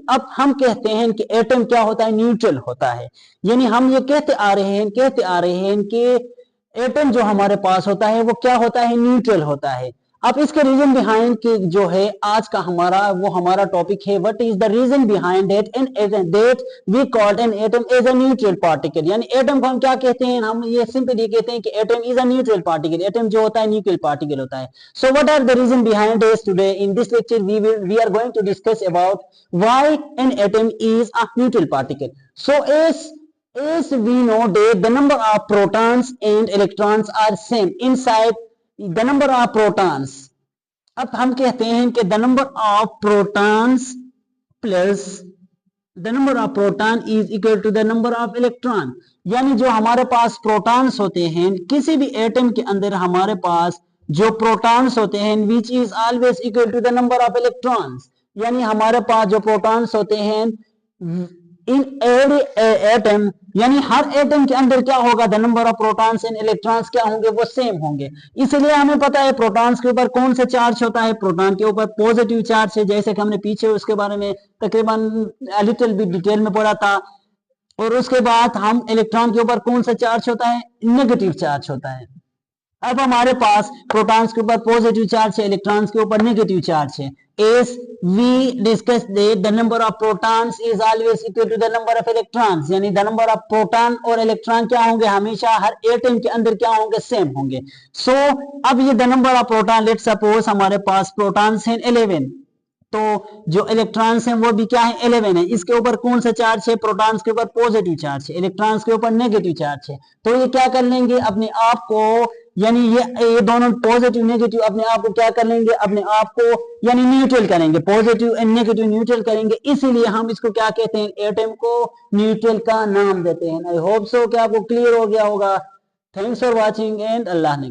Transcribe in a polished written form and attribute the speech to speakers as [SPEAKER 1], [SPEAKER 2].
[SPEAKER 1] अब हम कहते हैं कि एटम क्या होता है, न्यूट्रल होता है। यानी हम ये कहते आ रहे हैं कि एटम जो हमारे पास होता है वो क्या होता है, न्यूट्रल होता है। अब इसके रीजन बिहाइंड के जो है आज का हमारा टॉपिक है, what is the reason behind that an atom that we called an atom as a neutral particle. यानी एटम को हम क्या कहते हैं, हम ये सिंपली कहते हैं कि atom is a neutral particle. Atom जो होता है न्यूट्रल पार्टिकल होता है। So what are the reason behind this? Today in this lecture we are going to discuss about why an atom is a neutral particle. So as we know that the number of protons and electrons are same inside the number of protons। अब हम कहते हैं कि the number of protons plus the number of proton is equal to the number of electron। यानी जो हमारे पास protons होते हैं किसी भी एटम के अंदर, हमारे पास जो प्रोटॉन्स होते हैं which is always equal to the number of electrons। यानी हमारे पास जो प्रोटॉन्स होते हैं इन एवरी एटम, यानी हर एटम के अंदर क्या होगा, the number of protons and electrons क्या होंगे, वो सेम होंगे। इसलिए हमें पता है प्रोटॉन्स के ऊपर कौन सा चार्ज होता है, प्रोटॉन के ऊपर पॉजिटिव चार्ज है, जैसे कि हमने पीछे उसके बारे में तकरीबन लिटिल भी डिटेल में पढ़ा था। और उसके बाद हम इलेक्ट्रॉन के ऊपर कौन सा चार्ज होता है, नेगेटिव चार्ज होता है। अब हमारे पास प्रोटॉन्स के ऊपर पॉजिटिव चार्ज है, इलेक्ट्रॉन्स के ऊपर नेगेटिव चार्ज है। As we discussed that the number of protons is always equal to the number of electrons। यानी the number of proton और इलेक्ट्रॉन क्या होंगे, हमेशा हर एटम के अंदर क्या होंगे, सेम होंगे। सो अब ये the number of proton, let's suppose हमारे पास प्रोटॉन्स हैं 11, तो जो इलेक्ट्रॉन्स हैं वो भी क्या है, 11 है। इसके ऊपर कौन सा चार्ज है, प्रोटॉन्स के ऊपर पॉजिटिव चार्ज है, इलेक्ट्रॉन्स के ऊपर नेगेटिव चार्ज है। तो ये क्या कर लेंगे अपने आप को, यानी ये दोनों पॉजिटिव नेगेटिव अपने आप को क्या कर लेंगे, अपने आप को यानी न्यूट्रल करेंगे, पॉजिटिव एंड नेगेटिव न्यूट्रल करेंगे। इसीलिए हम इसको क्या कहते हैं, एटम को न्यूट्रल का नाम देते हैं। आई होप सो कि आपको क्लियर हो गया होगा। थैंक्स फॉर वॉचिंग एंड अल्लाह ने